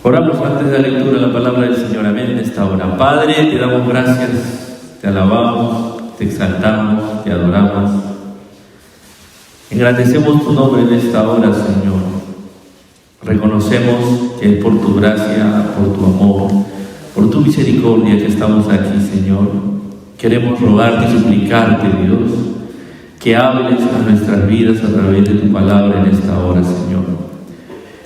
Oramos antes de la lectura de la palabra del Señor. Amén. En esta hora, Padre, te damos gracias, te alabamos, te exaltamos, te adoramos. Engrandecemos tu nombre en esta hora, Señor. Reconocemos que es por tu gracia, por tu amor, por tu misericordia que estamos aquí, Señor. Queremos rogarte y suplicarte, Dios, que hables a nuestras vidas a través de tu palabra en esta hora, Señor.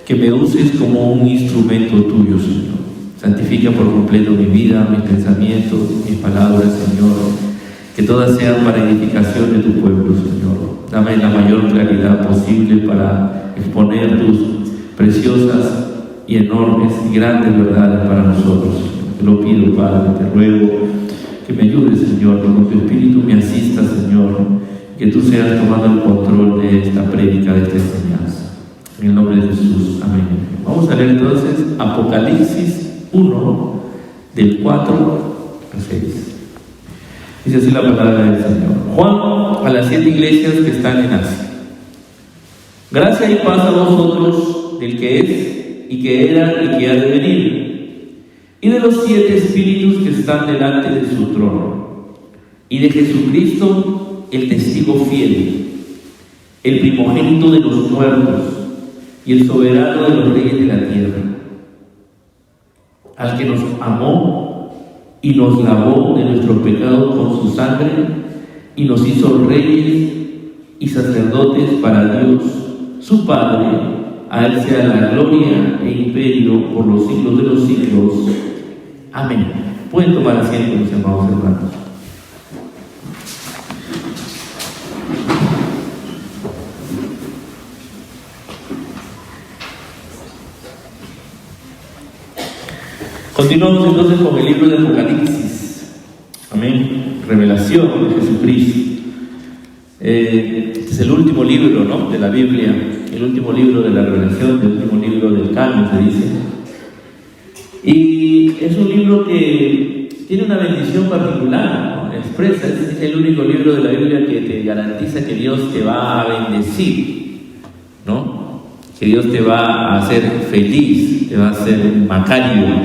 Que me uses como un instrumento tuyo, Señor. Santifica por completo mi vida, mis pensamientos, mis palabras, Señor. Que todas sean para edificación de tu pueblo, Señor. Dame la mayor claridad posible para exponer tus preciosas y enormes y grandes verdades para nosotros. Te lo pido, Padre, te ruego que me ayudes, Señor, que con tu Espíritu me asista, Señor, que tú seas tomando el control de esta prédica, de esta enseñanza. En el nombre de Jesús, amén. Vamos a leer entonces Apocalipsis 1, del 4 al 6. Dice así la palabra del Señor. Juan, a las 7 iglesias que están en Asia. Gracia y paz a vosotros, del que es, y que era, y que ha de venir, y de los 7 espíritus que están delante de su trono, y de Jesucristo, el testigo fiel, el primogénito de los muertos, y el soberano de los reyes de la tierra, al que nos amó y nos lavó de nuestros pecados con su sangre, y nos hizo reyes y sacerdotes para Dios, su Padre. A Él sea la gloria e imperio por los siglos de los siglos. Amén. Pueden tomar asiento, mis amados hermanos. Continuamos entonces con el libro de Apocalipsis. Amén. Revelación de Jesucristo. Este es el último libro, ¿no?, de la Biblia, el último libro de la revelación, el último libro del canon, se dice. Y es un libro que tiene una bendición particular, ¿no?, expresa. Es el único libro de la Biblia que te garantiza que Dios te va a bendecir, ¿no?, que Dios te va a hacer feliz, te va a hacer Macario.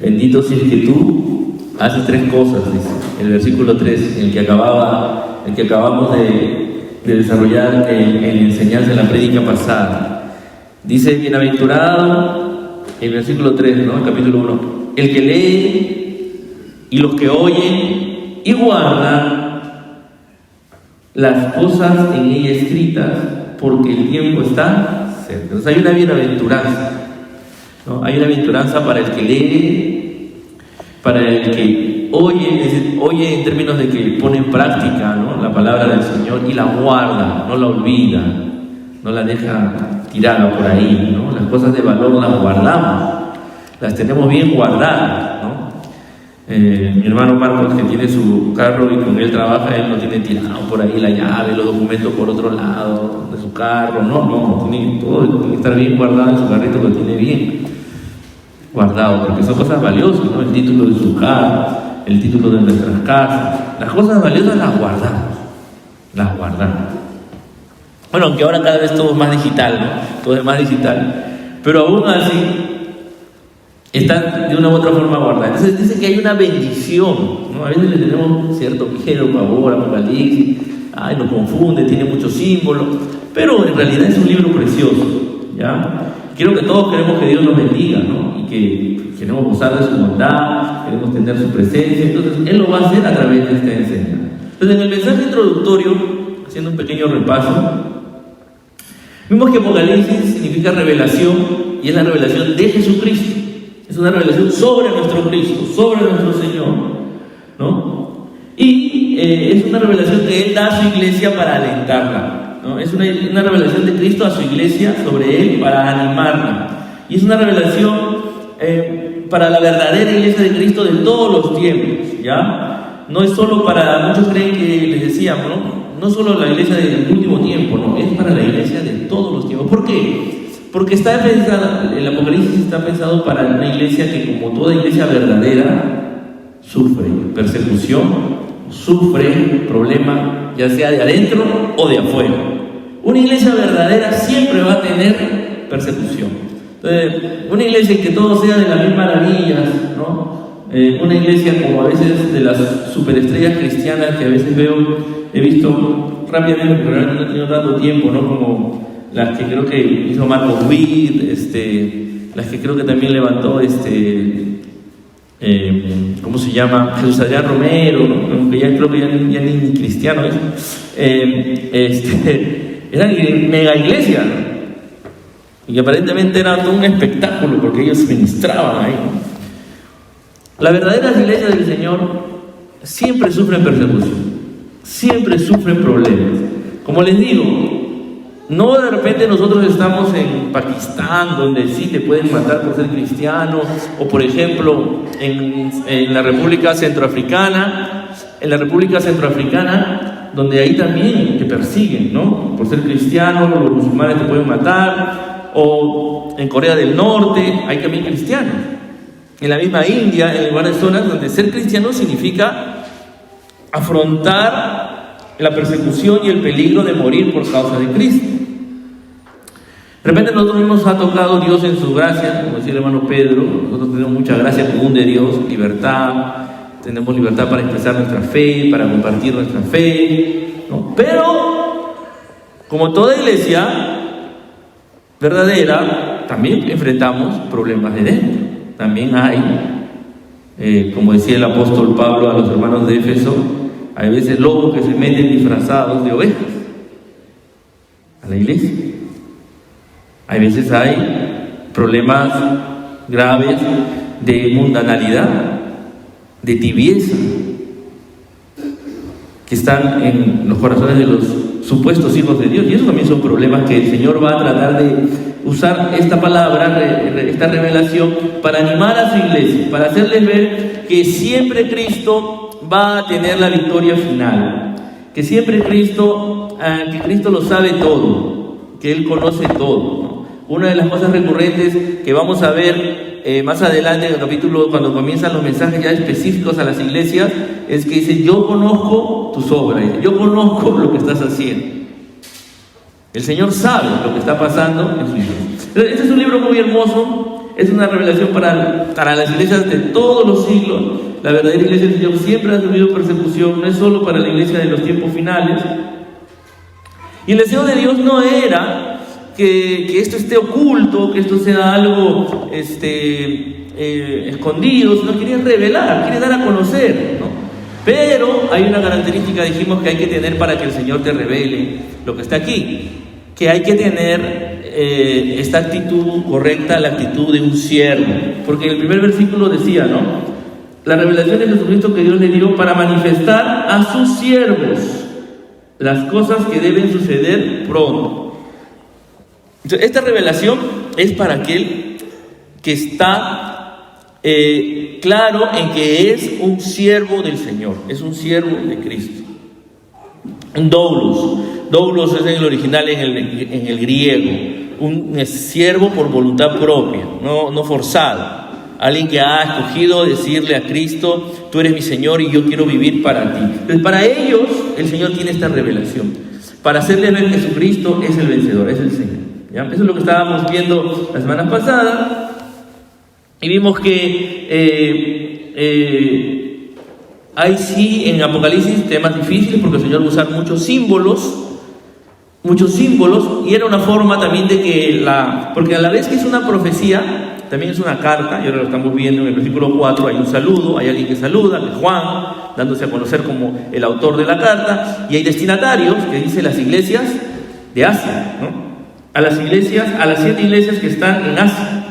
Bendito si es que tú haces 3 cosas, dice el versículo 3, el que acabamos de desarrollar en enseñanza en la prédica pasada. Dice: bienaventurado, el versículo 3, ¿no?, el capítulo 1, el que lee y los que oyen y guardan las cosas en ella escritas, porque el tiempo está cerca. Entonces hay una bienaventuranza, ¿no? Hay una bienaventuranza para el que lee, para el que oye, es decir, oye en términos de que pone en práctica, ¿no?, la palabra del Señor y la guarda, no la olvida, no la deja tirada por ahí, ¿no? Las cosas de valor las guardamos, las tenemos bien guardadas, ¿no? Mi hermano Marcos, que tiene su carro y con él trabaja, él no tiene tirado por ahí la llave, los documentos por otro lado de su carro, no, tiene que estar bien guardado en su carrito, que tiene bien guardado, porque son cosas valiosas, ¿no? El título de su carro, el título de nuestras casas, las cosas valiosas las guardamos. Bueno, aunque ahora cada vez todo es más digital, ¿no? Todo es más digital, pero aún así están de una u otra forma guardadas. Entonces dice que hay una bendición, ¿no? A veces le tenemos cierto miedo, pavor, Apocalipsis, nos confunde, tiene muchos símbolos, pero en realidad es un libro precioso, ¿ya? Quiero que todos queremos que Dios nos bendiga, ¿no?, y que queremos gozar de su bondad, queremos tener su presencia. Entonces Él lo va a hacer a través de esta enseñanza. Entonces, en el mensaje introductorio, haciendo un pequeño repaso, vimos que Apocalipsis significa revelación, y es la revelación de Jesucristo. Es una revelación sobre nuestro Cristo, sobre nuestro Señor, ¿no? Y es una revelación que Él da a su iglesia para alentarla, ¿no? Es una revelación de Cristo a su iglesia sobre Él para animarla. Y es una revelación para la verdadera iglesia de Cristo de todos los tiempos, ¿ya? No es solo para, muchos creen que les decíamos, no solo la iglesia del último tiempo, no, es para la iglesia de todos los tiempos. ¿Por qué? Porque está pensada, el Apocalipsis está pensado para una iglesia que, como toda iglesia verdadera, sufre persecución, sufre problemas, ya sea de adentro o de afuera. Una iglesia verdadera siempre va a tener persecución. Entonces, una iglesia que todo sea de las mil maravillas, ¿no? Una iglesia como a veces de las superestrellas cristianas que a veces he visto rápidamente, pero no he tenido tanto tiempo, ¿no? Como las que creo que hizo Marco Witt, las que creo que también levantó ¿cómo se llama? Jesús Adrián Romero, ¿no? Aunque ya creo que ya ni cristiano es. Eran mega iglesias, ¿no? Y aparentemente era todo un espectáculo porque ellos ministraban ahí, ¿no? Las verdaderas iglesias del Señor siempre sufren persecución, siempre sufren problemas. Como les digo, no de repente nosotros estamos en Pakistán, donde sí te pueden matar por ser cristiano, o por ejemplo en la República Centroafricana, donde ahí también te persiguen, ¿no? Por ser cristiano, los musulmanes te pueden matar, o en Corea del Norte hay también cristianos. En la misma India, en varias zonas donde ser cristiano significa afrontar la persecución y el peligro de morir por causa de Cristo. De repente nosotros mismos ha tocado Dios en su gracia, como decía el hermano Pedro, nosotros tenemos mucha gracia común de Dios, libertad, tenemos libertad para expresar nuestra fe, para compartir nuestra fe, ¿no? Pero, como toda iglesia verdadera, también enfrentamos problemas de dentro. También hay, como decía el apóstol Pablo a los hermanos de Éfeso, hay veces lobos que se meten disfrazados de ovejas a la iglesia. Hay veces hay problemas graves de mundanalidad, de tibieza, que están en los corazones de los supuestos hijos de Dios, y esos también son problemas que el Señor va a tratar de usar esta palabra, esta revelación, para animar a su iglesia, para hacerles ver que siempre Cristo va a tener la victoria final, que siempre Cristo lo sabe todo, que Él conoce todo, ¿no? Una de las cosas recurrentes que vamos a ver más adelante en el capítulo, cuando comienzan los mensajes ya específicos a las iglesias, es que dice: yo conozco tus obras, yo conozco lo que estás haciendo. El Señor sabe lo que está pasando en su iglesia. Este es un libro muy hermoso, es una revelación para las iglesias de todos los siglos. La verdadera iglesia del Señor siempre ha sufrido persecución, no es solo para la iglesia de los tiempos finales. Y el deseo de Dios no era que esto esté oculto, que esto sea algo escondido, sino quería revelar, quiere dar a conocer, ¿no? Pero hay una característica, dijimos, que hay que tener para que el Señor te revele lo que está aquí, que hay que tener esta actitud correcta, la actitud de un siervo, porque en el primer versículo decía, ¿no? La revelación de Jesucristo que Dios le dio para manifestar a sus siervos las cosas que deben suceder pronto. Entonces, esta revelación es para aquel que está claro en que es un siervo del Señor, es un siervo de Cristo. Un doulos es en el original, en el griego, un siervo por voluntad propia, no forzado. Alguien que ha escogido decirle a Cristo: tú eres mi Señor y yo quiero vivir para ti. Entonces, para ellos el Señor tiene esta revelación, para hacerles ver que Jesucristo es el vencedor, es el Señor. ¿Ya? Eso es lo que estábamos viendo la semana pasada, y vimos que hay sí en Apocalipsis temas difíciles, porque el Señor va a usar muchos símbolos, y era una forma también de que porque a la vez que es una profecía, también es una carta, y ahora lo estamos viendo en el versículo 4, hay un saludo, hay alguien que saluda, que es Juan, dándose a conocer como el autor de la carta, y hay destinatarios, que dice las iglesias de Asia, ¿no? A las 7 iglesias que están en Asia.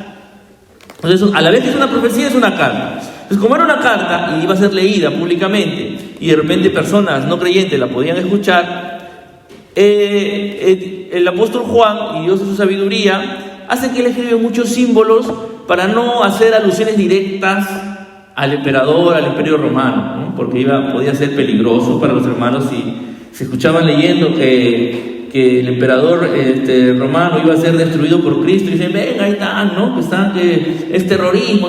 Entonces, a la vez que es una profecía, es una carta. Entonces, como era una carta y iba a ser leída públicamente, y de repente personas no creyentes la podían escuchar, el apóstol Juan, y Dios en su sabiduría, hace que él escriba muchos símbolos para no hacer alusiones directas al emperador, al imperio romano, ¿no? Porque podía ser peligroso para los hermanos si se escuchaban leyendo que el emperador romano iba a ser destruido por Cristo, y dicen: ven, ahí están, ¿no? Que es terrorismo,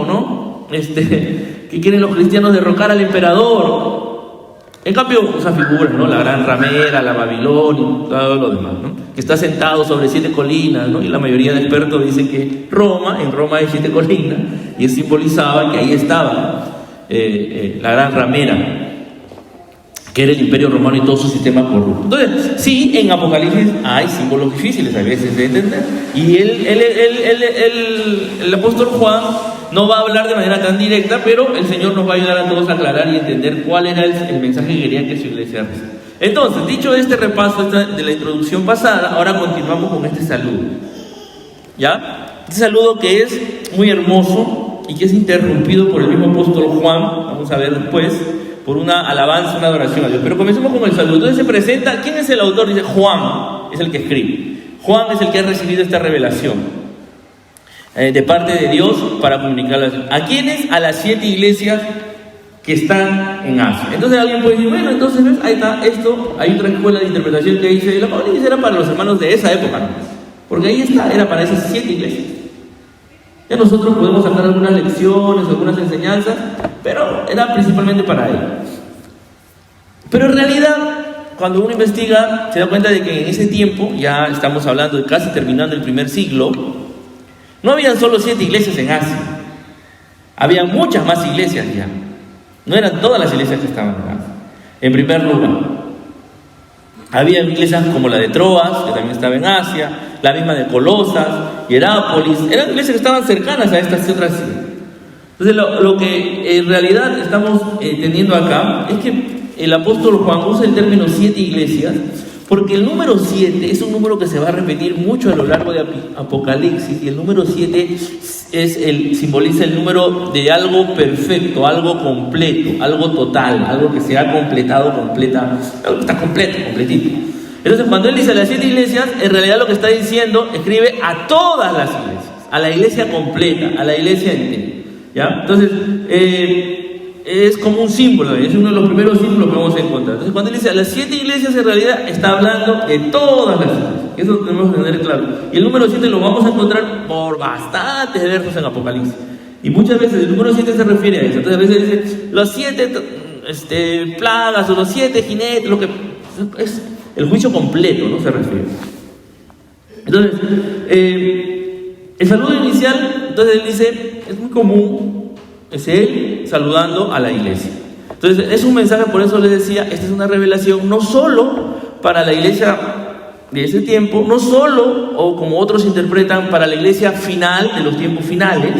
¿no? Que quieren los cristianos derrocar al emperador. En cambio usa figuras, ¿no? La gran ramera, la Babilonia, todo lo demás, ¿no? Que está sentado sobre 7 colinas, ¿no? Y la mayoría de expertos dicen que en Roma hay 7 colinas, y simbolizaba que ahí estaba la gran ramera, que era el Imperio Romano y todo su sistema corrupto. Entonces, sí, en Apocalipsis hay símbolos difíciles a veces de entender, y el apóstol Juan no va a hablar de manera tan directa, pero el Señor nos va a ayudar a todos a aclarar y entender cuál era el mensaje que quería que su iglesia reciba. Entonces, dicho este repaso de la introducción pasada, ahora continuamos con este saludo. ¿Ya? Este saludo que es muy hermoso y que es interrumpido por el mismo apóstol Juan, vamos a ver después, por una alabanza, una adoración a Dios. Pero comencemos con el saludo. Entonces se presenta, ¿quién es el autor? Dice Juan, es el que escribe. Juan es el que ha recibido esta revelación de parte de Dios para comunicarla. ¿A quiénes? A las 7 iglesias que están en Asia. Entonces alguien puede decir, bueno, entonces ¿ves? Ahí está esto, hay otra escuela de interpretación que dice, la Apocalipsis era para los hermanos de esa época, ¿no? Porque ahí está, era para esas 7 iglesias. Ya nosotros podemos sacar algunas lecciones, algunas enseñanzas, pero era principalmente para ellos. Pero en realidad, cuando uno investiga, se da cuenta de que en ese tiempo, ya estamos hablando de casi terminando el primer siglo, no habían solo 7 iglesias en Asia, había muchas más iglesias ya. No eran todas las iglesias que estaban en Asia. En primer lugar, había iglesias como la de Troas, que también estaba en Asia, la misma de Colosas, Hierápolis, eran iglesias que estaban cercanas a estas otras ciudades. Entonces lo que en realidad estamos teniendo acá es que el apóstol Juan usa el término 7 iglesias, porque el número 7 es un número que se va a repetir mucho a lo largo de Apocalipsis, y el número 7 simboliza el número de algo perfecto, algo completo, algo total, algo que se ha completado completa, algo que está completo, completito. Entonces cuando él dice las 7 iglesias, en realidad lo que está diciendo, escribe a todas las iglesias, a la iglesia completa, a la iglesia entera, ¿ya? Entonces es como un símbolo, es uno de los primeros símbolos que vamos a encontrar. Entonces cuando él dice a las 7 iglesias, en realidad está hablando de todas las iglesias. Eso tenemos que tener claro. Y el número 7 lo vamos a encontrar por bastantes versos en Apocalipsis. Y muchas veces el número 7 se refiere a eso. Entonces a veces dice los 7 plagas o los 7 jinetes, lo que es el juicio completo, ¿no? Se refiere. Entonces, el saludo inicial, entonces él dice, es muy común, es él saludando a la iglesia. Entonces es un mensaje, por eso les decía, esta es una revelación no solo para la iglesia de ese tiempo, no solo, o como otros interpretan, para la iglesia final, de los tiempos finales,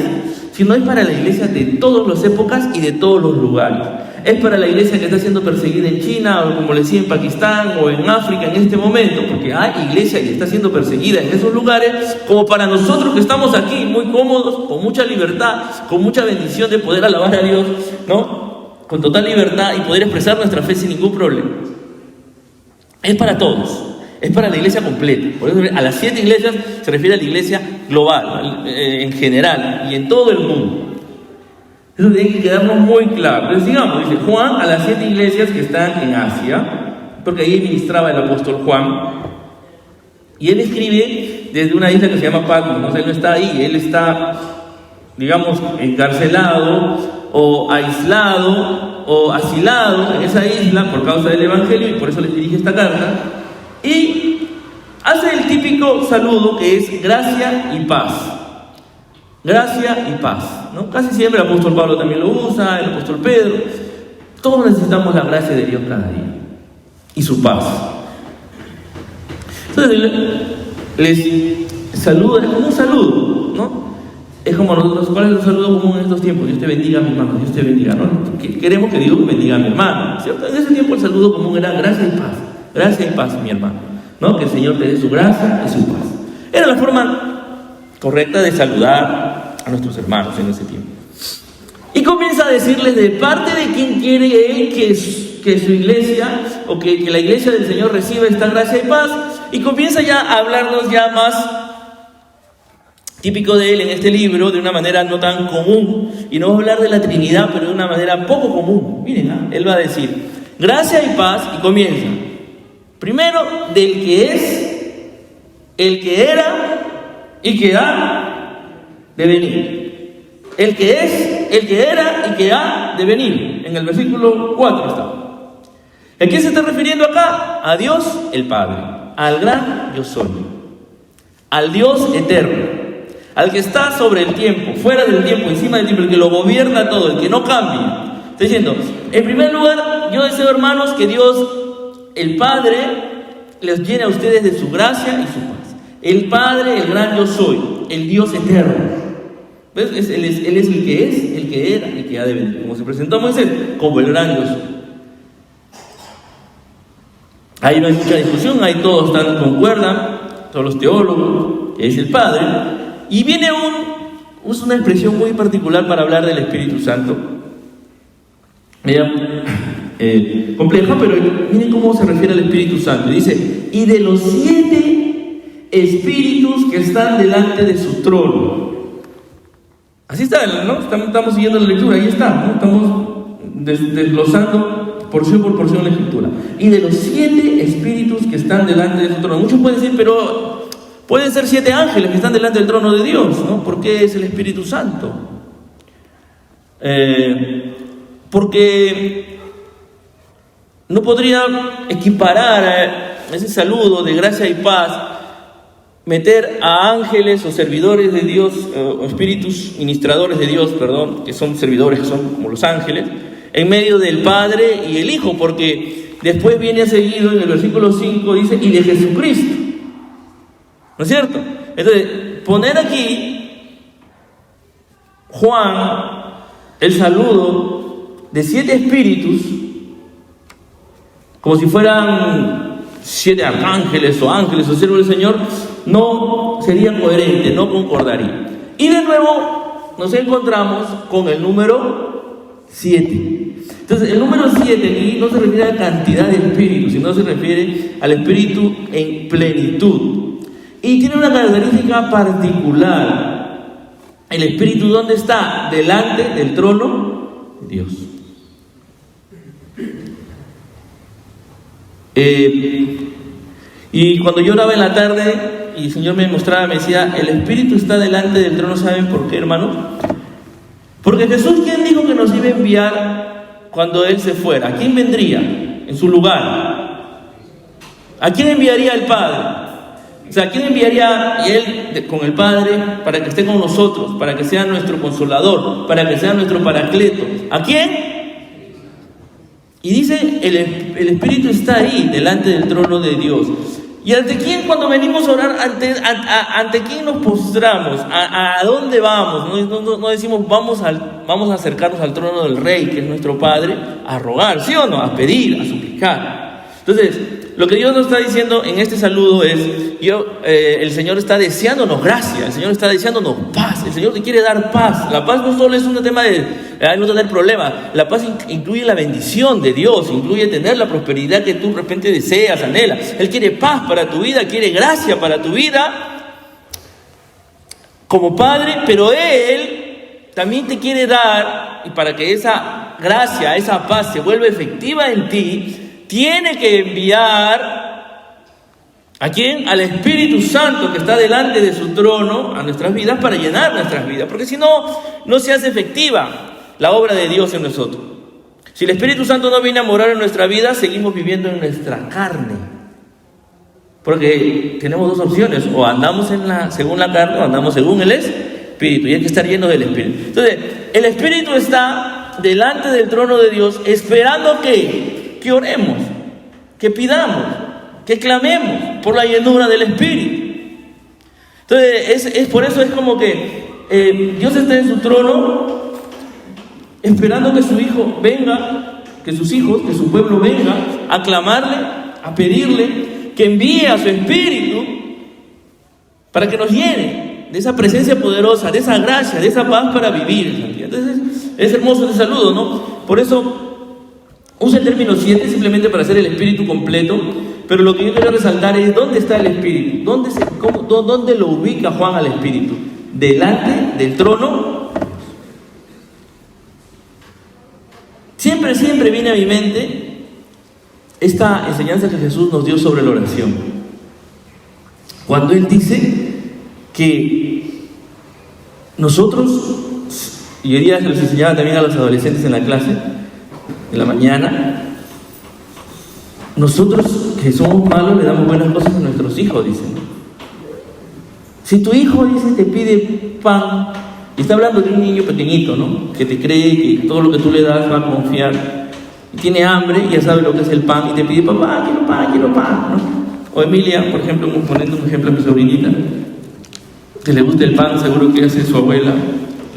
sino es para la iglesia de todas las épocas y de todos los lugares. Es para la iglesia que está siendo perseguida en China, o como le decía, en Pakistán o en África en este momento, porque hay iglesia que está siendo perseguida en esos lugares, como para nosotros que estamos aquí muy cómodos, con mucha libertad, con mucha bendición de poder alabar a Dios, ¿no? Con total libertad y poder expresar nuestra fe sin ningún problema. Es para todos, es para la iglesia completa. Por eso a las 7 iglesias se refiere a la iglesia global, en general y en todo el mundo. Eso tiene que quedarnos muy claro. Entonces digamos, dice Juan a las 7 iglesias que están en Asia, porque ahí ministraba el apóstol Juan, y él escribe desde una isla que se llama Patmos. No sé, él no está ahí, él está, digamos, encarcelado o aislado o asilado en esa isla por causa del evangelio, y por eso les dirige esta carta, y hace el típico saludo que es gracia y paz. Gracia y paz, ¿no? Casi siempre el apóstol Pablo también lo usa, el apóstol Pedro. Todos necesitamos la gracia de Dios cada día y su paz. Entonces les saluda, es como un saludo, ¿no? Es como nosotros, ¿cuál es el saludo común en estos tiempos? Dios te bendiga, mi hermano, Dios te bendiga, ¿no? Queremos que Dios bendiga a mi hermano, ¿cierto? En ese tiempo el saludo común era gracia y paz, mi hermano, ¿no? Que el Señor te dé su gracia y su paz. Era la forma correcta de saludar a nuestros hermanos en ese tiempo. Y comienza a decirles de parte de quién quiere él que su iglesia, o que la iglesia del Señor reciba esta gracia y paz, y comienza ya a hablarnos ya más típico de él en este libro, de una manera no tan común, y no va a hablar de la Trinidad, pero de una manera poco común. Miren, él va a decir gracia y paz, y comienza primero del que es, el que era y que ha de venir. El que es, el que era y que ha de venir. En el versículo 4 está. ¿A quién se está refiriendo acá? A Dios el Padre, al gran yo soy, al Dios eterno, al que está sobre el tiempo, fuera del tiempo, encima del tiempo, el que lo gobierna todo, el que no cambia. Está diciendo, en primer lugar, yo deseo, hermanos, que Dios, el Padre, les llene a ustedes de su gracia y su paz. El Padre, el gran yo soy, el Dios eterno. ¿Ves? Él es el que es, el que era, el que ha de venir. Como se presentó a Moisés, como el gran yo soy. Ahí no hay mucha discusión, ahí todos concuerdan, todos los teólogos, que es el Padre. Y viene usa una expresión muy particular para hablar del Espíritu Santo. Mira, compleja, pero miren cómo se refiere al Espíritu Santo. Dice, y de los 7 espíritus que están delante de su trono. Así está, ¿no? Estamos siguiendo la lectura, ahí está, ¿no? Estamos desglosando porción por porción la escritura. Y de los 7 espíritus que están delante de su trono. Muchos pueden decir, pero pueden ser 7 ángeles que están delante del trono de Dios, ¿no? ¿Por qué es el Espíritu Santo? Porque no podría equiparar ese saludo de gracia y paz, meter a ángeles o servidores de Dios, o espíritus ministradores de Dios, perdón, que son servidores, que son como los ángeles, en medio del Padre y el Hijo, porque después viene seguido en el versículo 5, dice, y de Jesucristo. ¿No es cierto? Entonces, poner aquí, Juan, el saludo de 7 espíritus, como si fueran 7 arcángeles o ángeles o siervos del Señor, no sería coherente, no concordaría. Y de nuevo nos encontramos con el número 7. Entonces, el número 7 aquí no se refiere a la cantidad de espíritus, sino se refiere al espíritu en plenitud. Y tiene una característica particular. El espíritu, ¿dónde está? Delante del trono de Dios. Y cuando yo oraba en la tarde y el Señor me mostraba, me decía, el espíritu está delante del trono. ¿Saben por qué, hermanos? Porque Jesús, ¿quién dijo que nos iba a enviar cuando Él se fuera? ¿A quién vendría en su lugar? ¿A quién enviaría el Padre? O sea, ¿a quién enviaría Él con el Padre para que esté con nosotros, para que sea nuestro consolador, para que sea nuestro paracleto? ¿A quién? Y dice, el Espíritu está ahí, delante del trono de Dios. ¿Y ante quién cuando venimos a orar? ¿Ante quién nos postramos? ¿A dónde vamos? No decimos, vamos a acercarnos al trono del Rey, que es nuestro Padre, a rogar, ¿sí o no? A pedir, a suplicar. Entonces, lo que Dios nos está diciendo en este saludo es, el Señor está deseándonos gracia, el Señor está deseándonos paz, el Señor te quiere dar paz. La paz no solo es un tema de no tener problemas, la paz incluye la bendición de Dios, incluye tener la prosperidad que tú de repente deseas, anhelas. Él quiere paz para tu vida, quiere gracia para tu vida como Padre, pero Él también te quiere dar, y para que esa gracia, esa paz se vuelva efectiva en ti, tiene que enviar ¿a quién? Al Espíritu Santo que está delante de su trono a nuestras vidas para llenar nuestras vidas, porque si no, no se hace efectiva la obra de Dios en nosotros. Si el Espíritu Santo no viene a morar en nuestra vida, seguimos viviendo en nuestra carne, porque tenemos dos opciones: o andamos según la carne o andamos según el Espíritu, y hay que estar llenos del Espíritu. Entonces, el Espíritu está delante del trono de Dios esperando que oremos, que pidamos, que clamemos por la llenura del Espíritu. Entonces, es por eso es como que Dios está en su trono esperando que su Hijo venga, que sus hijos, que su pueblo venga a clamarle, a pedirle que envíe a su Espíritu para que nos llene de esa presencia poderosa, de esa gracia, de esa paz para vivir. Entonces, es hermoso ese saludo, ¿no? Por eso usa el término 7 simplemente para hacer el Espíritu completo, pero lo que yo quiero resaltar es ¿dónde está el Espíritu? ¿Dónde lo ubica Juan al Espíritu? Delante del trono. Siempre viene a mi mente esta enseñanza que Jesús nos dio sobre la oración. Cuando Él dice que nosotros, y hoy día se los enseñaba también a los adolescentes en la clase, en la mañana, nosotros que somos malos le damos buenas cosas a nuestros hijos, dicen. Si tu hijo, dice, te pide pan, y está hablando de un niño pequeñito, ¿no? Que te cree que todo lo que tú le das va a confiar, y tiene hambre, y ya sabe lo que es el pan, y te pide, papá, quiero pan, ¿no? O Emilia, por ejemplo, poniendo un ejemplo a mi sobrinita, que le gusta el pan, seguro que hace su abuela,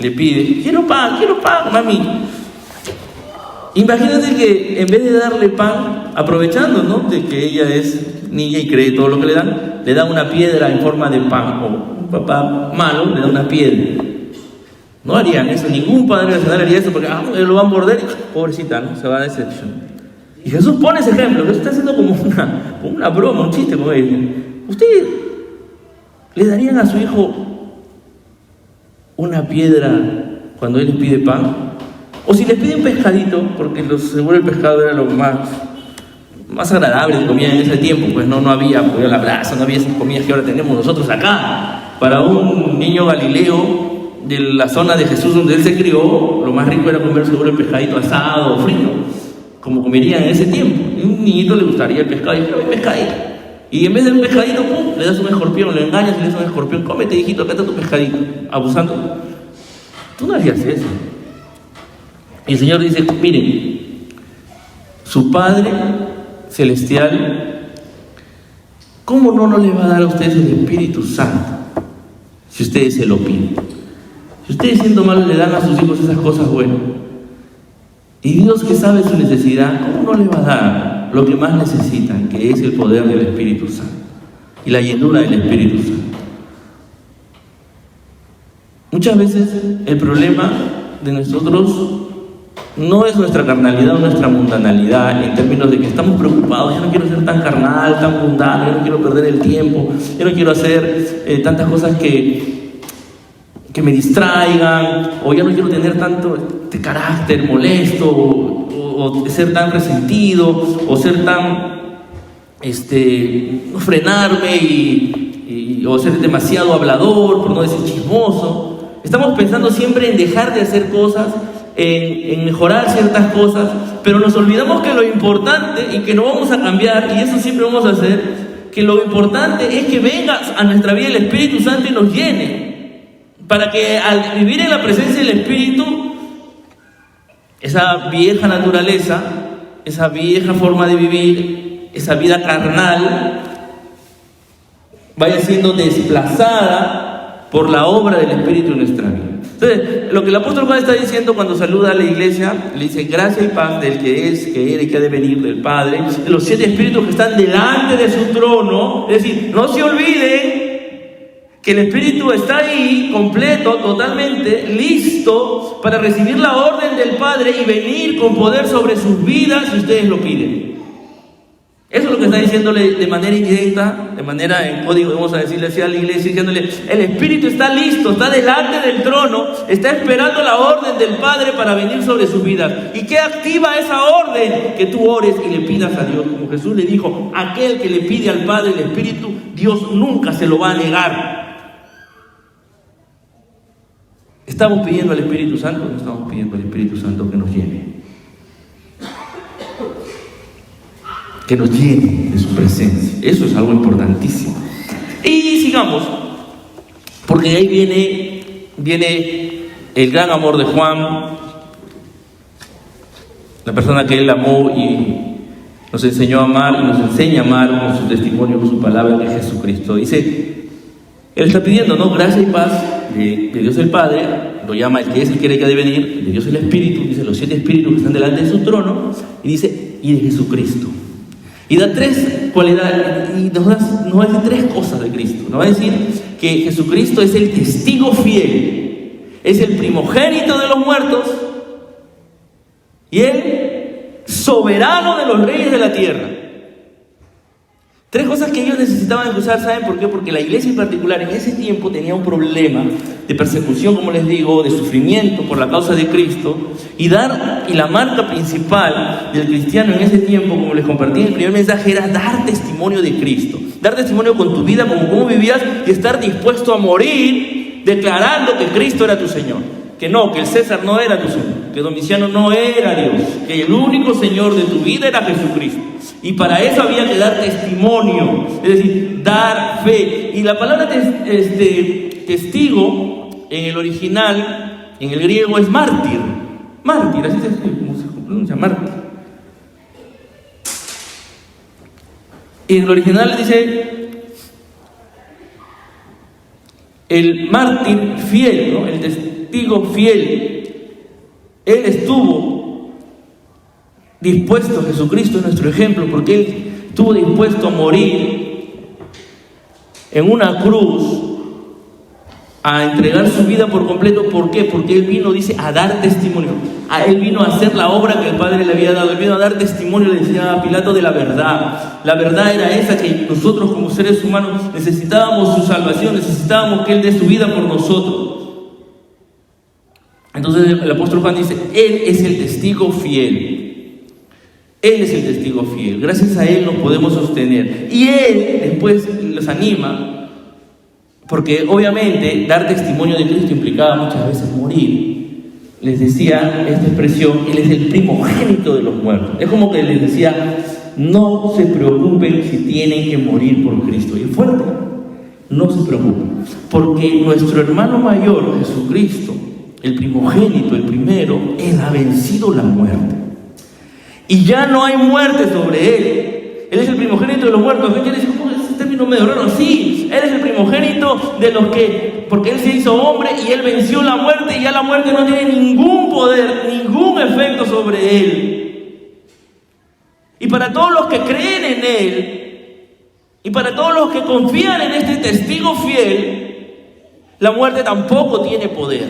le pide, quiero pan, mami. Imagínate que en vez de darle pan, aprovechando, ¿no?, de que ella es niña y cree todo lo que le da una piedra en forma de pan, o un papá malo le da una piedra. No harían eso, ningún padre nacional haría eso, porque lo van a morder y pobrecita, ¿no?, se va a decepcionar. Y Jesús pone ese ejemplo. Jesús está haciendo como una broma, un chiste con él. ¿Ustedes le darían a su hijo una piedra cuando él les pide pan? O si les pide un pescadito, porque seguro el pescado era lo más agradable que comían en ese tiempo, pues no había pollo a la brasa, no había esas comidas que ahora tenemos nosotros acá. Para un niño galileo de la zona de Jesús donde él se crió, lo más rico era comer seguro el pescadito asado o frito, como comerían en ese tiempo. Y a un niñito le gustaría el pescado, y quiero un pescadito. Y en vez de un pescadito, ¡pum!, le das un escorpión, le engañas y le das un escorpión. Cómete, hijito, acá está tu pescadito. Abusando. Tú no harías eso. Y el Señor dice, miren, su Padre Celestial, ¿cómo no les va a dar a ustedes el Espíritu Santo si ustedes se lo piden? Si ustedes siendo malos le dan a sus hijos esas cosas buenas, y Dios, que sabe su necesidad, ¿cómo no les va a dar lo que más necesitan, que es el poder del Espíritu Santo y la llenura del Espíritu Santo? Muchas veces el problema de nosotros no es nuestra carnalidad o nuestra mundanalidad, en términos de que estamos preocupados, yo no quiero ser tan carnal, tan mundano, yo no quiero perder el tiempo, yo no quiero hacer tantas cosas que me distraigan, o ya no quiero tener tanto carácter molesto, o ser tan resentido, o ser tan, no frenarme o ser demasiado hablador, por no decir chismoso. Estamos pensando siempre en dejar de hacer cosas, en mejorar ciertas cosas, pero nos olvidamos que lo importante, y que no vamos a cambiar, y eso siempre vamos a hacer, que lo importante es que venga a nuestra vida el Espíritu Santo y nos llene, para que al vivir en la presencia del Espíritu, esa vieja naturaleza, esa vieja forma de vivir, esa vida carnal, vaya siendo desplazada por la obra del Espíritu en nuestra vida. Entonces, lo que el apóstol Juan está diciendo cuando saluda a la iglesia, le dice: gracia y paz del que es, que era y que ha de venir, del Padre, de los 7 espíritus que están delante de su trono. Es decir, no se olviden que el Espíritu está ahí, completo, totalmente listo para recibir la orden del Padre y venir con poder sobre sus vidas si ustedes lo piden. Eso es lo que está diciéndole de manera indirecta, de manera en código, vamos a decirle así a la iglesia, diciéndole: el Espíritu está listo, está delante del trono, está esperando la orden del Padre para venir sobre sus vidas. ¿Y qué activa esa orden? Que tú ores y le pidas a Dios. Como Jesús le dijo: aquel que le pide al Padre el Espíritu, Dios nunca se lo va a negar. ¿Estamos pidiendo al Espíritu Santo o no estamos pidiendo al Espíritu Santo que nos llene? Que nos llene de su presencia. Eso es algo importantísimo. Y sigamos, porque ahí viene el gran amor de Juan, la persona que él amó y nos enseñó a amar y nos enseña a amar con su testimonio, con su palabra, que es Jesucristo. Dice, él está pidiendo, ¿no?, gracia y paz de Dios el Padre, lo llama el que es, el que era y que ha de venir, de Dios el Espíritu, dice los 7 espíritus que están delante de su trono, y dice, y de Jesucristo. Y da 3 cualidades, y nos va a decir 3 cosas de Cristo. Nos va a decir que Jesucristo es el testigo fiel, es el primogénito de los muertos, y el soberano de los reyes de la tierra. 3 cosas que ellos necesitaban escuchar. ¿Saben por qué? Porque la iglesia en particular en ese tiempo tenía un problema de persecución, como les digo, de sufrimiento por la causa de Cristo. Y la marca principal del cristiano en ese tiempo, como les compartí en el primer mensaje, era dar testimonio de Cristo. Dar testimonio con tu vida, como cómo vivías, y estar dispuesto a morir declarando que Cristo era tu Señor. Que el César no era tu Señor, que Domiciano no era Dios, que el único Señor de tu vida era Jesucristo. Y para eso había que dar testimonio, es decir, dar fe. Y la palabra testigo en el original, en el griego, es mártir. Mártir, así se pronuncia, mártir. Y en el original dice el mártir fiel, ¿no? El testigo fiel. Él estuvo dispuesto, Jesucristo es nuestro ejemplo, porque Él estuvo dispuesto a morir en una cruz, a entregar su vida por completo. ¿Por qué? Porque Él vino, dice, a dar testimonio. Él vino a hacer la obra que el Padre le había dado. Él vino a dar testimonio, le decía a Pilato, de la verdad. La verdad era esa, que nosotros como seres humanos necesitábamos su salvación, necesitábamos que Él dé su vida por nosotros. Entonces el apóstol Juan dice, Él es el testigo fiel. Él es el testigo fiel. Gracias a Él nos podemos sostener. Y Él después los anima, porque obviamente dar testimonio de Cristo implicaba muchas veces morir. Les decía esta expresión, Él es el primogénito de los muertos. Es como que les decía, no se preocupen si tienen que morir por Cristo. Y es fuerte, no se preocupen, porque nuestro hermano mayor, Jesucristo, el primogénito, el primero, Él ha vencido la muerte. Y ya no hay muerte sobre Él. Él es el primogénito de los muertos. ¿Qué quiere decir? ¿Cómo es ese término medio raro? Sí, Él es el primogénito de los que, porque Él se hizo hombre y Él venció la muerte, y ya la muerte no tiene ningún poder, ningún efecto sobre Él. Y para todos los que creen en Él, y para todos los que confían en este testigo fiel, la muerte tampoco tiene poder.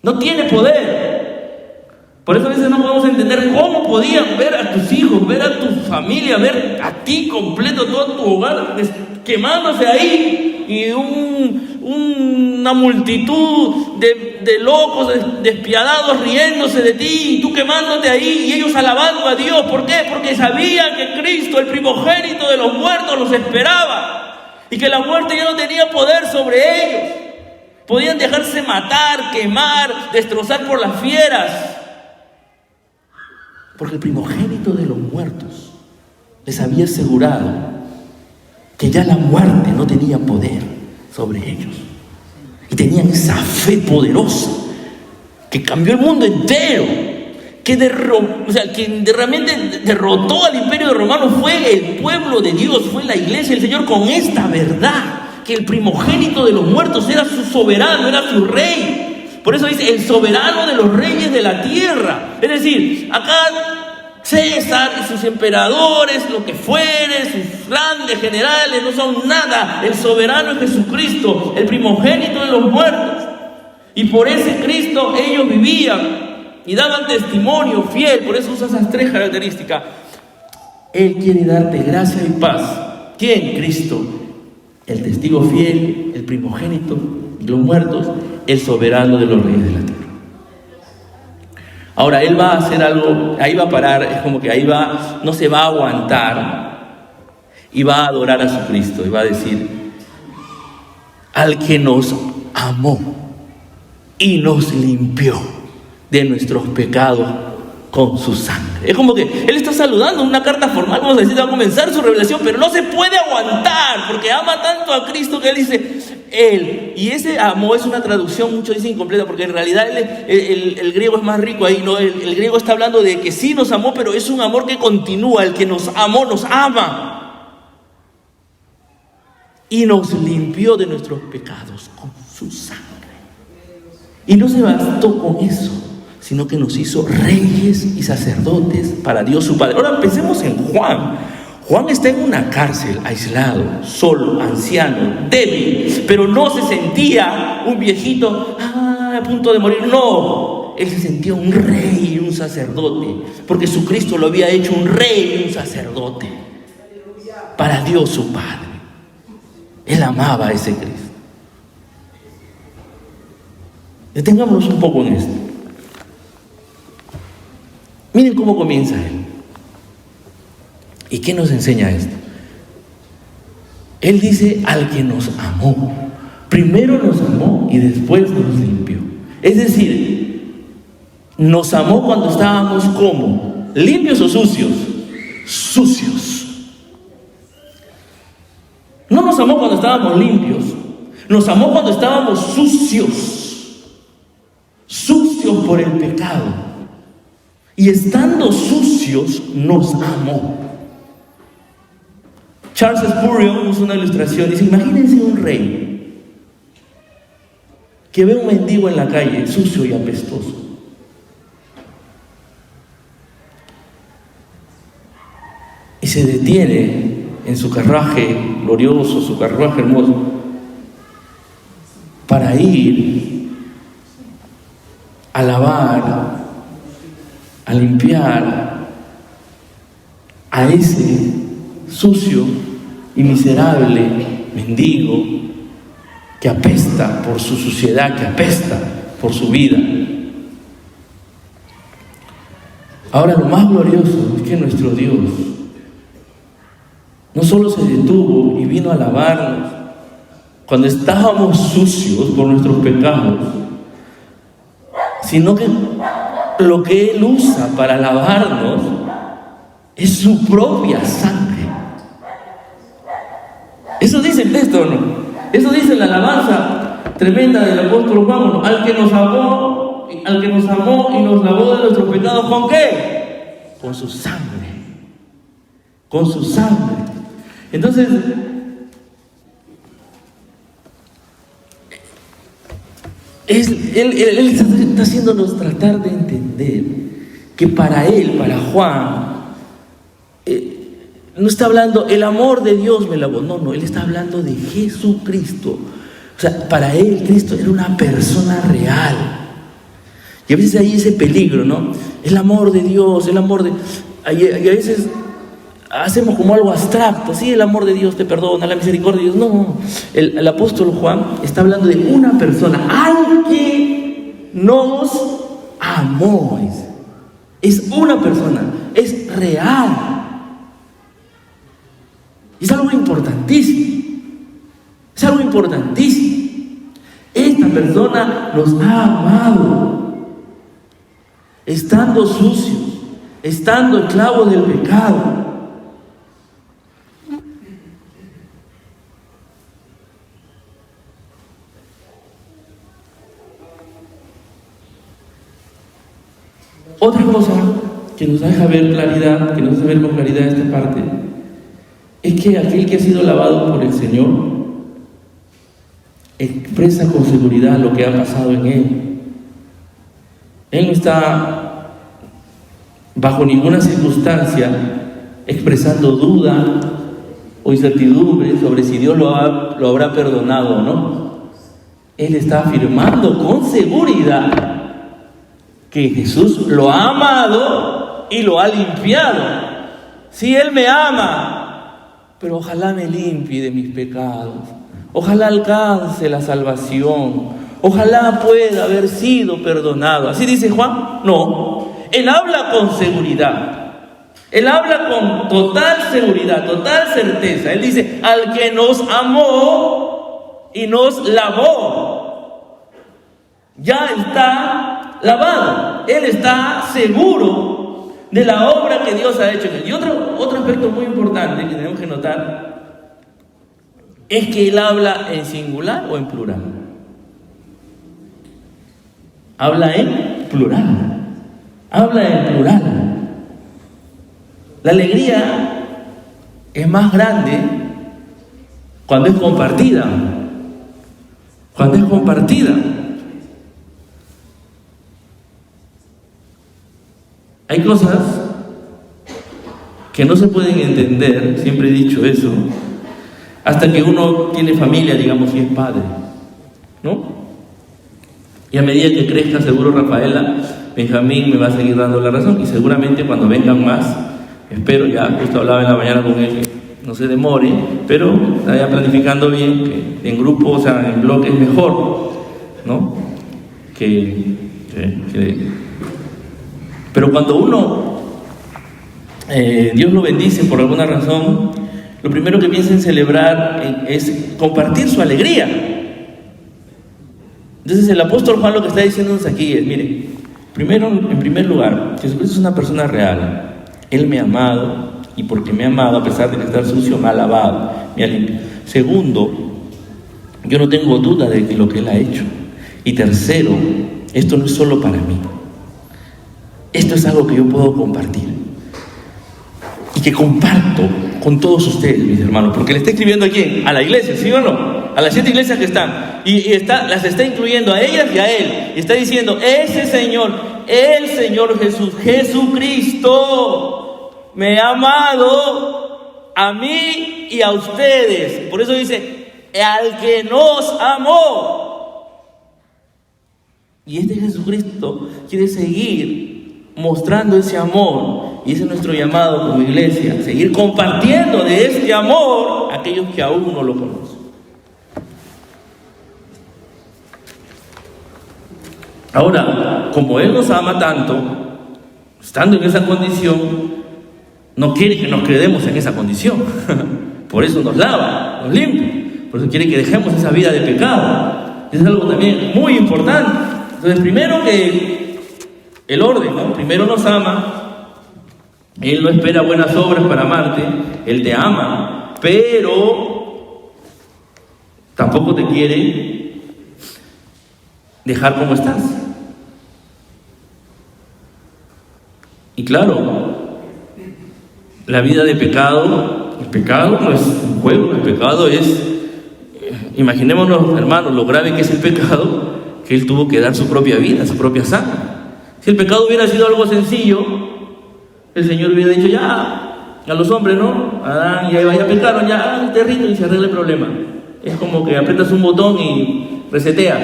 No tiene poder. Por eso a veces no podemos entender cómo podían ver a tus hijos, ver a tu familia, ver a ti completo, todo tu hogar quemándose ahí, y una multitud de locos, despiadados, riéndose de ti, y tú quemándote ahí, y ellos alabando a Dios. ¿Por qué? Porque sabían que Cristo, el primogénito de los muertos, los esperaba, y que la muerte ya no tenía poder sobre ellos. Podían dejarse matar, quemar, destrozar por las fieras, porque el primogénito de los muertos les había asegurado que ya la muerte no tenía poder sobre ellos. Y tenían esa fe poderosa que cambió el mundo entero, quien realmente derrotó al imperio romano fue el pueblo de Dios, fue la iglesia del Señor, con esta verdad, que el primogénito de los muertos era su soberano, era su rey. Por eso dice, el soberano de los reyes de la tierra. Es decir, acá César y sus emperadores, lo que fuere, sus grandes generales, no son nada. El soberano es Jesucristo, el primogénito de los muertos. Y por ese Cristo ellos vivían y daban testimonio fiel. Por eso usa esas tres características. Él quiere darte gracia y paz. ¿Quién? Cristo. El testigo fiel, el primogénito de los muertos, el soberano de los reyes de la tierra. Ahora, Él va a hacer algo, ahí va a parar, es como que ahí va, no se va a aguantar, y va a adorar a su Cristo, y va a decir, al que nos amó y nos limpió de nuestros pecados con su sangre. Es como que Él está saludando una carta formal, vamos a decir, va a comenzar su revelación, pero no se puede aguantar, porque ama tanto a Cristo que Él dice, Él. Y ese amó es una traducción, muchos dicen incompleta, porque en realidad el griego es más rico ahí, ¿no? El griego está hablando de que sí nos amó, pero es un amor que continúa. El que nos amó, nos ama. Y nos limpió de nuestros pecados con su sangre. Y no se bastó con eso, sino que nos hizo reyes y sacerdotes para Dios su Padre. Ahora pensemos en Juan. Juan está en una cárcel, aislado, solo, anciano, débil, pero no se sentía un viejito a punto de morir. No, él se sentía un rey y un sacerdote, porque su Cristo lo había hecho un rey y un sacerdote para Dios su Padre. Él amaba a ese Cristo. Detengámonos un poco en esto. Miren cómo comienza Él. ¿Y qué nos enseña esto? Él dice, al que nos amó. Primero nos amó y después nos limpió. Es decir, nos amó cuando estábamos ¿cómo? ¿Limpios o sucios? Sucios. No nos amó cuando estábamos limpios, nos amó cuando estábamos sucios, sucios por el pecado. Y estando sucios, nos amó. Charles Spurgeon usa una ilustración, dice, imagínense un rey que ve un mendigo en la calle, sucio y apestoso. Y se detiene en su carruaje glorioso, su carruaje hermoso, para ir a lavar, a limpiar a ese sucio y miserable mendigo que apesta por su suciedad, que apesta por su vida. Ahora, lo más glorioso es que nuestro Dios no solo se detuvo y vino a lavarnos cuando estábamos sucios por nuestros pecados, sino que lo que Él usa para lavarnos es su propia sangre. Eso dice el texto, ¿no? Eso dice la alabanza tremenda del apóstol Juan, al que nos amó y nos lavó de nuestros pecados, ¿con qué? Con su sangre. Con su sangre. Entonces, él está haciéndonos tratar de entender que para él, para Juan, no está hablando, el amor de Dios me lavó. No, él está hablando de Jesucristo. O sea, para él Cristo era una persona real. Y a veces hay ese peligro, ¿no? El amor de Dios, el amor de... Y a veces hacemos como algo abstracto, sí, el amor de Dios te perdona, la misericordia de Dios. No, el apóstol Juan está hablando de una persona, alguien nos amó. Es una persona, es real. Es algo importantísimo. Es algo importantísimo. Esta persona nos ha amado, estando sucios, estando esclavos del pecado. Otra cosa que nos deja ver claridad, que nos hace ver con claridad esta parte, es que aquel que ha sido lavado por el Señor expresa con seguridad lo que ha pasado en él. Él no está bajo ninguna circunstancia expresando duda o incertidumbre sobre si Dios lo habrá perdonado o no. Él está afirmando con seguridad que Jesús lo ha amado y lo ha limpiado. Sí, Él me ama, pero ojalá me limpie de mis pecados. Ojalá alcance la salvación. Ojalá pueda haber sido perdonado. ¿Así dice Juan? No. Él habla con seguridad. Él habla con total seguridad, total certeza. Él dice, al que nos amó y nos lavó, ya está lavado. Él está seguro de la obra que Dios ha hecho en él. Y otro aspecto muy importante que tenemos que notar es que Él habla en singular o en plural. Habla en plural. Habla en plural. La alegría es más grande cuando es compartida. Cuando es compartida. Hay cosas que no se pueden entender, siempre he dicho eso, hasta que uno tiene familia, digamos, y es padre, ¿no? Y a medida que crezca, seguro Rafaela, Benjamín me va a seguir dando la razón, y seguramente cuando vengan más, espero, ya justo hablaba en la mañana con él, que no se demore, pero vaya planificando bien, que en grupo, o sea, en bloque es mejor, ¿no? Pero cuando uno, Dios lo bendice por alguna razón, lo primero que piensa en celebrar es compartir su alegría. Entonces el apóstol Juan lo que está diciéndonos aquí es, miren, Primero, en primer lugar, Jesucristo es una persona real. Él me ha amado, y porque me ha amado, a pesar de estar sucio, me ha lavado, me ha limpiado. Segundo, yo no tengo duda de lo que Él ha hecho. Y tercero, esto no es solo para mí. Esto es algo que yo puedo compartir. Y que comparto con todos ustedes, mis hermanos. Porque le está escribiendo a quién, a la iglesia, ¿sí o no? A las 7 iglesias que están. Y las está incluyendo a ellas y a Él. Y está diciendo, ese Señor, el Señor Jesús, Jesucristo, me ha amado a mí y a ustedes. Por eso dice, al que nos amó. Y este Jesucristo quiere seguir mostrando ese amor, y ese es nuestro llamado como iglesia, seguir compartiendo de este amor a aquellos que aún no lo conocen. Ahora, como Él nos ama tanto, estando en esa condición, no quiere que nos quedemos en esa condición. Por eso nos lava, nos limpia, por eso quiere que dejemos esa vida de pecado. Eso es algo también muy importante. Entonces, primero que el orden, ¿no? Primero nos ama, Él no espera buenas obras para amarte, Él te ama, pero tampoco te quiere dejar como estás. Y claro, la vida de pecado, el pecado no es un juego, el pecado es, imaginémonos, hermanos, lo grave que es el pecado, que Él tuvo que dar su propia vida, su propia sangre. Si el pecado hubiera sido algo sencillo, el Señor hubiera dicho, ya, a los hombres, ¿no? Adán y Eva ya pecaron, ya, te rindo y se arregla el problema. Es como que aprietas un botón y reseteas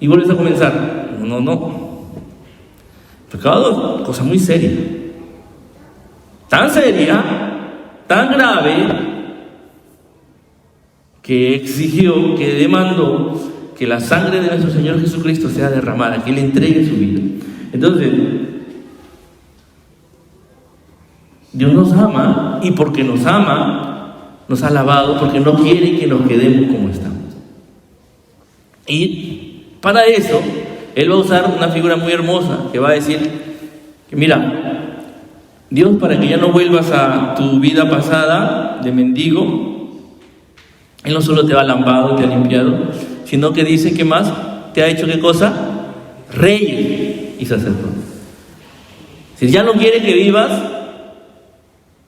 y vuelves a comenzar. No. El pecado es cosa muy seria. Tan seria, tan grave, que exigió, que demandó que la sangre de nuestro Señor Jesucristo sea derramada, que Él entregue su vida. Entonces, Dios nos ama, y porque nos ama, nos ha lavado, porque no quiere que nos quedemos como estamos. Y para eso, Él va a usar una figura muy hermosa, que va a decir, que mira, Dios, para que ya no vuelvas a tu vida pasada de mendigo, Él no solo te ha lavado, te ha limpiado, sino que dice que más te ha hecho, ¿qué cosa? Rey y sacerdote. Si ya no quiere que vivas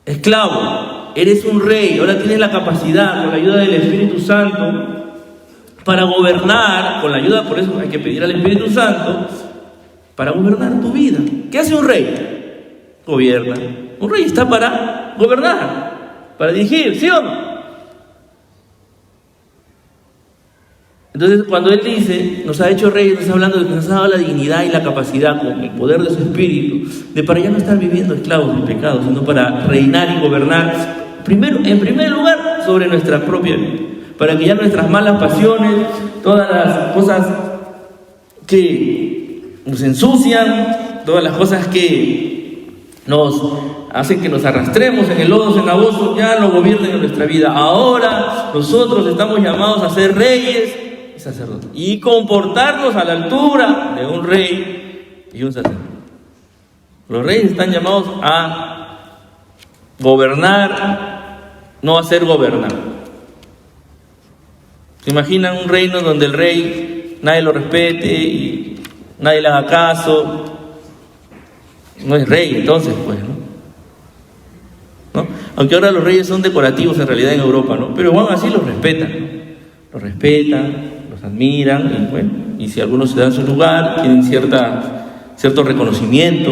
esclavo, eres un rey, ahora tienes la capacidad, con la ayuda del Espíritu Santo, para gobernar, con la ayuda, por eso hay que pedir al Espíritu Santo, para gobernar tu vida. ¿Qué hace un rey? Gobierna. Un rey está para gobernar, para dirigir, ¿sí o no? Entonces, cuando Él dice, nos ha hecho reyes, nos está hablando de que nos ha dado la dignidad y la capacidad, con el poder de su Espíritu, de para ya no estar viviendo esclavos del pecado, sino para reinar y gobernar, en primer lugar, sobre nuestra propia vida, para que ya nuestras malas pasiones, todas las cosas que nos ensucian, todas las cosas que nos hacen que nos arrastremos en el lodo cenagoso, ya no gobiernen en nuestra vida. Ahora nosotros estamos llamados a ser reyes y sacerdotes, y comportarnos a la altura de un rey y un sacerdote. Los reyes están llamados a gobernar, no a ser gobernados. ¿Se imaginan un reino donde el rey nadie lo respete y nadie le haga caso? No es rey, entonces, pues, ¿no? Aunque ahora los reyes son decorativos en realidad en Europa, ¿no? Pero aún así los respetan, los admiran, y bueno, y si algunos se dan su lugar, tienen cierto reconocimiento.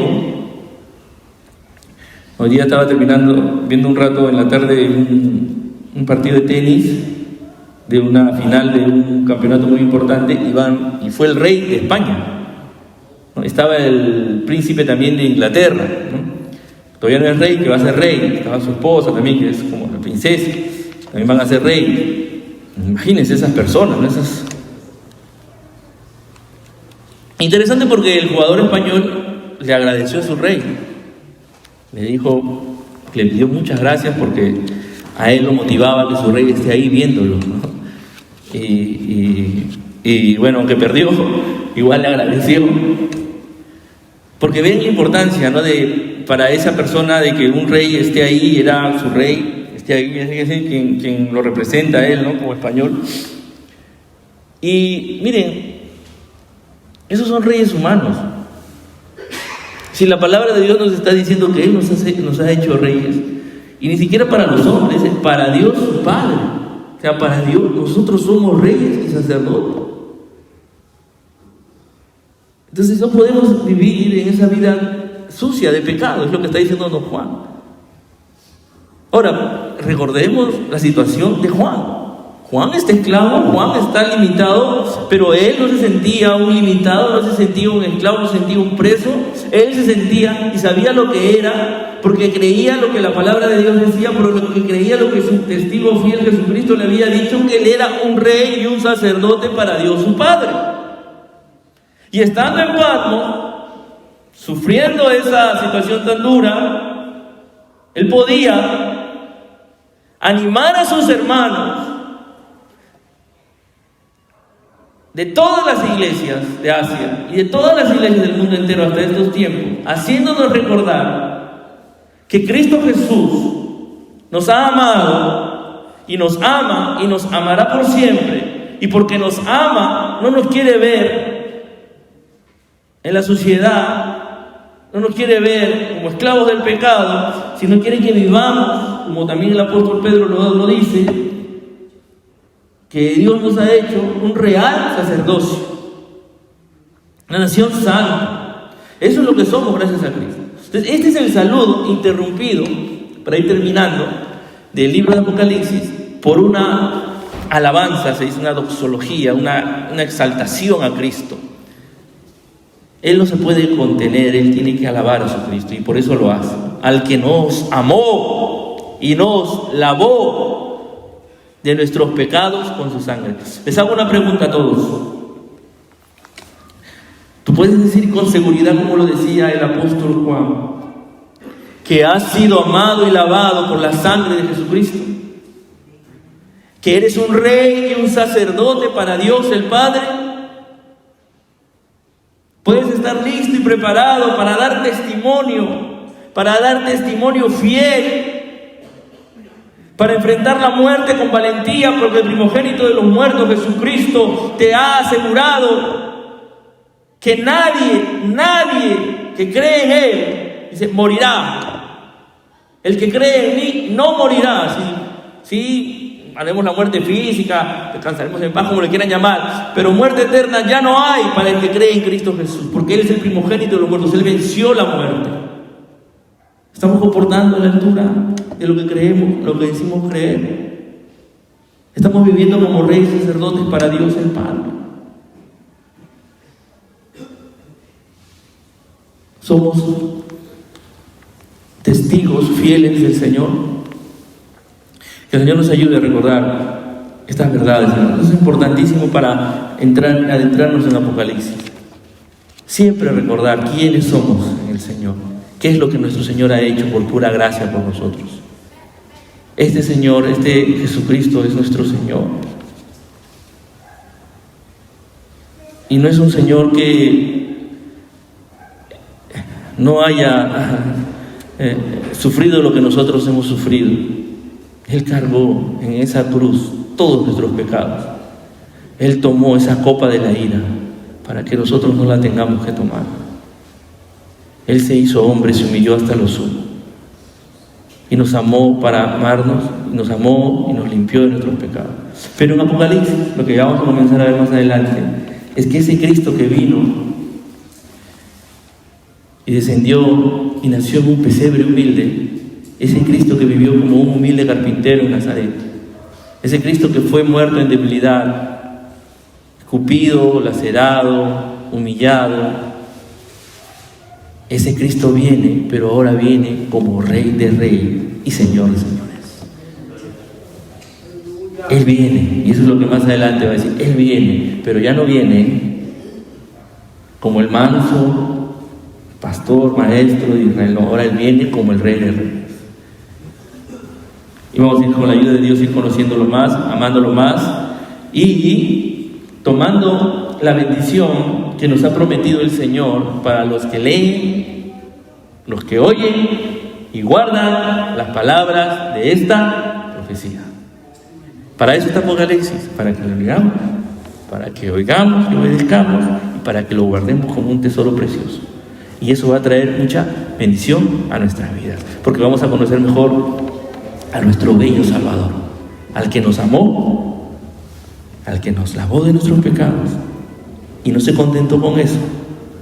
Hoy día estaba viendo un rato en la tarde un partido de tenis, de una final de un campeonato muy importante, y fue el rey de España, ¿no? Estaba el príncipe también de Inglaterra, ¿no? Todavía no es rey, que va a ser rey. Estaba su esposa también, que es como la princesa, también van a ser rey. Imagínense esas personas, ¿no? Interesante, porque el jugador español le agradeció a su rey, le pidió muchas gracias, porque a él lo motivaba que su rey esté ahí viéndolo, ¿no? Y bueno, aunque perdió, igual le agradeció. Porque ven la importancia, ¿no?, para esa persona de que un rey esté ahí, era su rey, esté ahí, quien lo representa a él, ¿no?, como español. Y miren, esos son reyes humanos. Si la palabra de Dios nos está diciendo que Él nos ha hecho reyes, y ni siquiera para los hombres, es para Dios su Padre. O sea, para Dios nosotros somos reyes y sacerdotes. Entonces no podemos vivir en esa vida sucia de pecado, es lo que está diciendo don Juan. Ahora, recordemos la situación de Juan. Juan está esclavo, Juan está limitado, pero él no se sentía un limitado, no se sentía un esclavo, no se sentía un preso. Él se sentía y sabía lo que era, porque creía lo que la palabra de Dios decía, pero lo que creía lo que su testigo fiel Jesucristo le había dicho, que él era un rey y un sacerdote para Dios su Padre. Y estando en Patmos, sufriendo esa situación tan dura, él podía animar a sus hermanos de todas las iglesias de Asia y de todas las iglesias del mundo entero hasta estos tiempos, haciéndonos recordar que Cristo Jesús nos ha amado y nos ama y nos amará por siempre, y porque nos ama no nos quiere ver en la suciedad, no nos quiere ver como esclavos del pecado, sino quiere que vivamos, como también el apóstol Pedro lo dice, que Dios nos ha hecho un real sacerdocio, una nación santa. Eso es lo que somos gracias a Cristo. Entonces, este es el saludo interrumpido, para ir terminando, del libro de Apocalipsis, por una alabanza, se dice una doxología, una exaltación a Cristo. Él no se puede contener, Él tiene que alabar a su Cristo, y por eso lo hace. Al que nos amó y nos lavó de nuestros pecados con su sangre. Les hago una pregunta a todos. ¿Tú puedes decir con seguridad, como lo decía el apóstol Juan, que has sido amado y lavado por la sangre de Jesucristo? ¿Que eres un rey y un sacerdote para Dios el Padre? Puedes estar listo y preparado para dar testimonio fiel, para enfrentar la muerte con valentía, porque el primogénito de los muertos, Jesucristo, te ha asegurado que nadie que cree en Él, dice, morirá. El que cree en mí no morirá. Sí, haremos la muerte física, descansaremos en paz, como le quieran llamar, pero muerte eterna ya no hay para el que cree en Cristo Jesús, porque Él es el primogénito de los muertos. Él venció la muerte. Estamos comportando a la altura de lo que creemos, lo que decimos creer. Estamos viviendo como reyes y sacerdotes para Dios el Padre. Somos testigos fieles del Señor. Que el Señor nos ayude a recordar estas verdades. Eso es importantísimo para adentrarnos en Apocalipsis. Siempre recordar quiénes somos en el Señor. ¿Qué es lo que nuestro Señor ha hecho por pura gracia por nosotros? Este Señor, este Jesucristo es nuestro Señor. Y no es un Señor que no haya sufrido lo que nosotros hemos sufrido. Él cargó en esa cruz todos nuestros pecados. Él tomó esa copa de la ira para que nosotros no la tengamos que tomar. Él se hizo hombre, se humilló hasta lo sumo. Y nos amó para amarnos, y nos amó y nos limpió de nuestros pecados. Pero en Apocalipsis, lo que vamos a comenzar a ver más adelante, es que ese Cristo que vino y descendió y nació en un pesebre humilde, ese Cristo que vivió como un humilde carpintero en Nazaret, ese Cristo que fue muerto en debilidad, escupido, lacerado, humillado, ese Cristo viene, pero ahora viene como Rey de Reyes y Señor de Señores. Él viene, y eso es lo que más adelante va a decir. Él viene, pero ya no viene como el manso pastor, maestro de Israel. Ahora Él viene como el Rey de Reyes. Y vamos a ir con la ayuda de Dios, ir conociéndolo más, amándolo más y tomando la bendición que nos ha prometido el Señor para los que leen, los que oyen y guardan las palabras de esta profecía. Para eso está Apocalipsis, para que lo leamos, para que oigamos y obedezcamos y para que lo guardemos como un tesoro precioso. Y eso va a traer mucha bendición a nuestras vidas, porque vamos a conocer mejor a nuestro bello Salvador, al que nos amó, al que nos lavó de nuestros pecados y no se contentó con eso,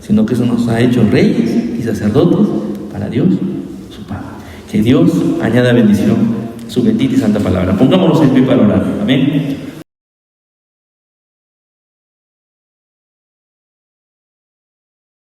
sino que eso nos ha hecho reyes y sacerdotes para Dios, su Padre. Que Dios añada bendición, su bendita y santa palabra. Pongámonos en pie para orar. Amén.